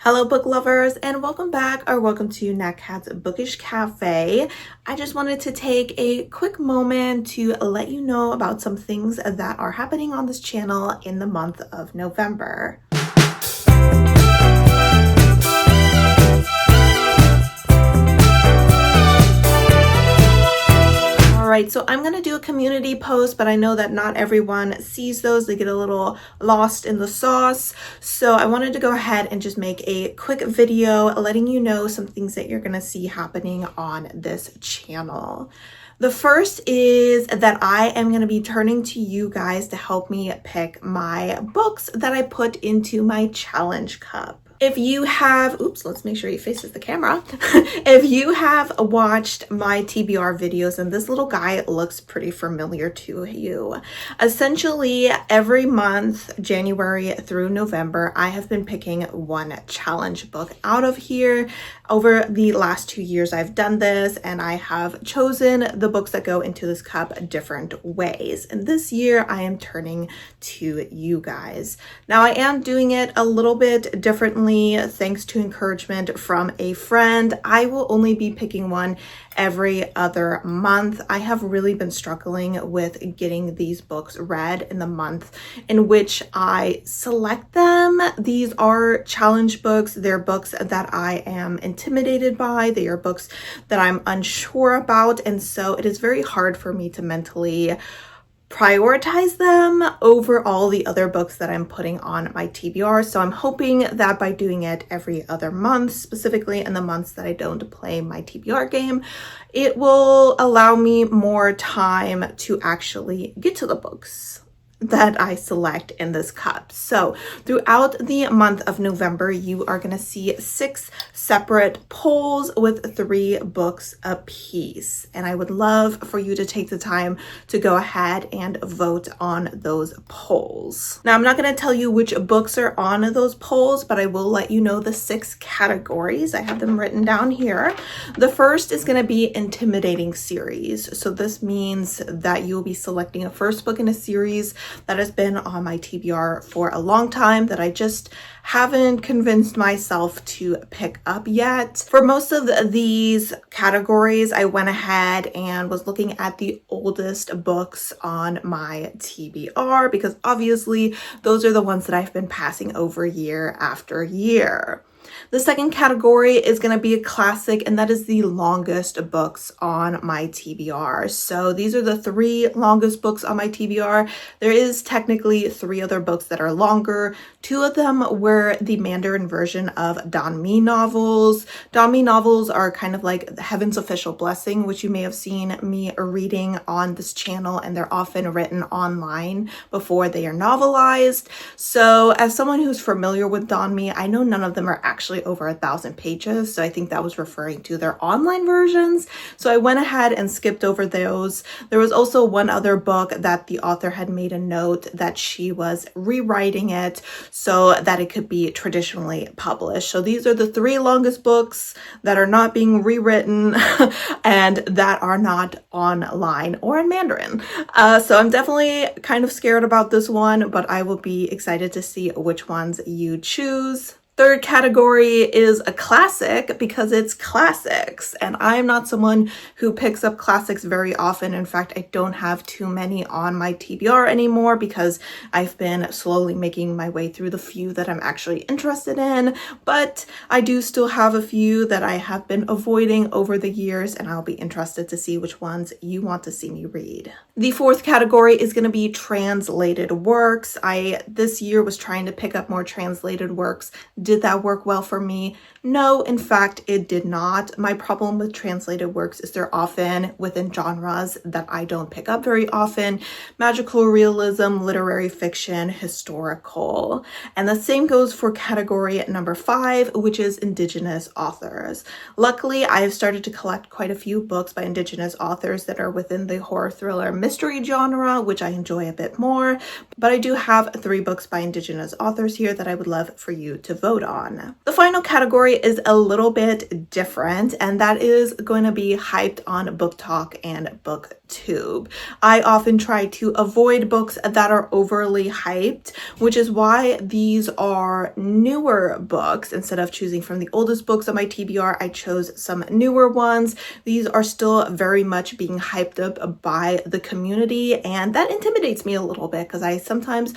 Hello book lovers and welcome back or welcome to Nat Kat's Bookish Cafe. I just wanted to take a quick moment to let you know about some things that are happening on this channel in the month of November. Alright, so I'm going to do a community post, but I know that not everyone sees those. They get a little lost in the sauce. So I wanted to go ahead and just make a quick video letting you know some things that you're going to see happening on this channel. The first is that I am going to be turning to you guys to help me pick my books that I put into my challenge cup. If you have, let's make sure he faces the camera. If you have watched my TBR videos, and this little guy looks pretty familiar to you. Essentially, every month, January through November, I have been picking one challenge book out of here. Over the last 2 years, I've done this, and I have chosen the books that go into this cup different ways. And this year, I am turning to you guys. Now, I am doing it a little bit differently. Thanks to encouragement from a friend. I will only be picking one every other month. I have really been struggling with getting these books read in the month in which I select them. These are challenge books. They're books that I am intimidated by. They are books that I'm unsure about. And so it is very hard for me to mentally prioritize them over all the other books that I'm putting on my TBR. So I'm hoping that by doing it every other month, specifically in the months that I don't play my TBR game, it will allow me more time to actually get to the books that I select in this cup. So throughout the month of November, you are going to see 6 separate polls with 3 books apiece. And I would love for you to take the time to go ahead and vote on those polls. Now, I'm not going to tell you which books are on those polls, but I will let you know the 6 categories. I have them written down here. The first is going to be intimidating series. So this means that you'll be selecting a first book in a series that has been on my TBR for a long time that I just haven't convinced myself to pick up yet. For most of these categories, I went ahead and was looking at the oldest books on my TBR because obviously those are the ones that I've been passing over year after year. The second category is going to be a classic, and that is the longest books on my TBR. So these are the 3 longest books on my TBR. There is technically 3 other books that are longer. 2 of them were the Mandarin version of Danmi novels. Danmi novels are kind of like Heaven's Official Blessing, which you may have seen me reading on this channel, and they're often written online before they are novelized. So as someone who's familiar with Danmi, I know none of them are actually over 1,000 pages. So I think that was referring to their online versions. So I went ahead and skipped over those. There was also one other book that the author had made a note that she was rewriting it so that it could be traditionally published. So these are the 3 longest books that are not being rewritten and that are not online or in Mandarin. So I'm definitely kind of scared about this one, but I will be excited to see which ones you choose. Third category is a classic because it's classics, and I'm not someone who picks up classics very often. In fact, I don't have too many on my TBR anymore because I've been slowly making my way through the few that I'm actually interested in, but I do still have a few that I have been avoiding over the years, and I'll be interested to see which ones you want to see me read. The fourth category is going to be translated works. I this year was trying to pick up more translated works. Did that work well for me? No, in fact, it did not. My problem with translated works is they're often within genres that I don't pick up very often. Magical realism, literary fiction, historical. And the same goes for category number 5, which is Indigenous authors. Luckily, I have started to collect quite a few books by Indigenous authors that are within the horror, thriller, mystery genre, which I enjoy a bit more. But I do have 3 books by Indigenous authors here that I would love for you to vote on. The final category is a little bit different, and that is going to be hyped on Book Talk and Book tube. I often try to avoid books that are overly hyped, which is why these are newer books. Instead of choosing from the oldest books on my TBR, I chose some newer ones. These are still very much being hyped up by the community, and that intimidates me a little bit because I sometimes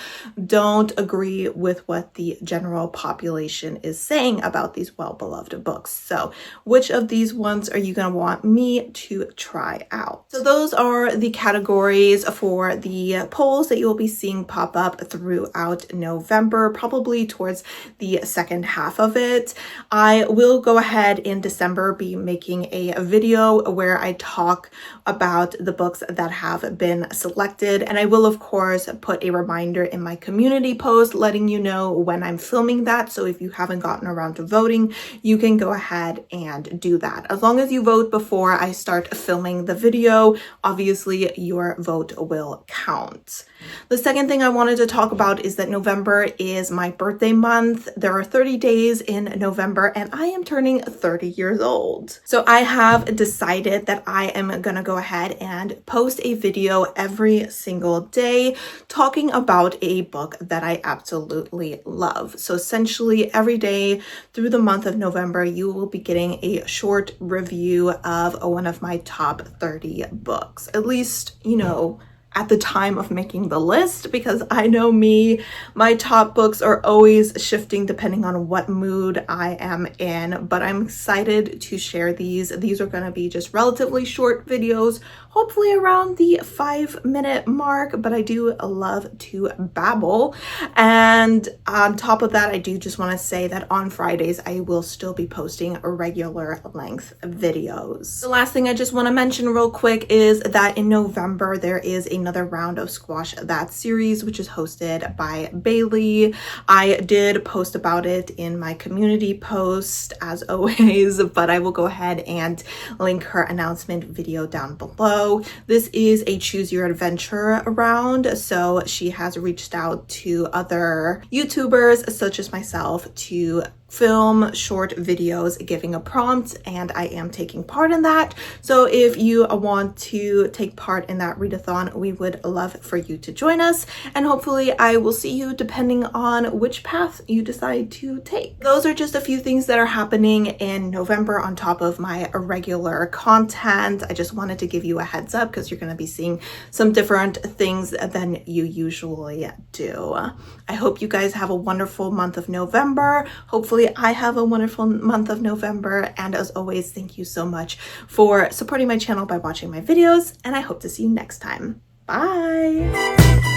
don't agree with what the general population is saying about these well-beloved books. So which of these ones are you going to want me to try out? So those are the categories for the polls that you'll be seeing pop up throughout November, probably towards the second half of it. I will go ahead in December be making a video where I talk about the books that have been selected, and I will of course put a reminder in my community post letting you know when I'm filming that. So if you haven't gotten around to voting, you can go ahead and do that. As long as you vote before I start filming the video, obviously your vote will count. The second thing I wanted to talk about is that November is my birthday month. There are 30 days in November and I am turning 30 years old. So I have decided that I am gonna go ahead and post a video every single day talking about a book that I absolutely love. So essentially every day through the month of November, you will be getting a short review of one of my top 30 books. At least, you know, at the time of making the list, because I know me, my top books are always shifting depending on what mood I am in, but I'm excited to share these. These are going to be just relatively short videos, hopefully around the 5-minute mark, but I do love to babble. And on top of that, I do just want to say that on Fridays, I will still be posting regular length videos. The last thing I just want to mention real quick is that in November, there is another round of Squash That series, which is hosted by Bailey. I did post about it in my community post as always, but I will go ahead and link her announcement video down below. This is a choose your adventure round, so she has reached out to other YouTubers such as myself to film short videos giving a prompt, and I am taking part in that. So if you want to take part in that readathon, we would love for you to join us, and hopefully I will see you depending on which path you decide to take. Those are just a few things that are happening in November on top of my regular content. I just wanted to give you a heads up because you're going to be seeing some different things than you usually do. I hope you guys have a wonderful month of November. Hopefully I have a wonderful month of November, and as always, thank you so much for supporting my channel by watching my videos, and I hope to see you next time. Bye!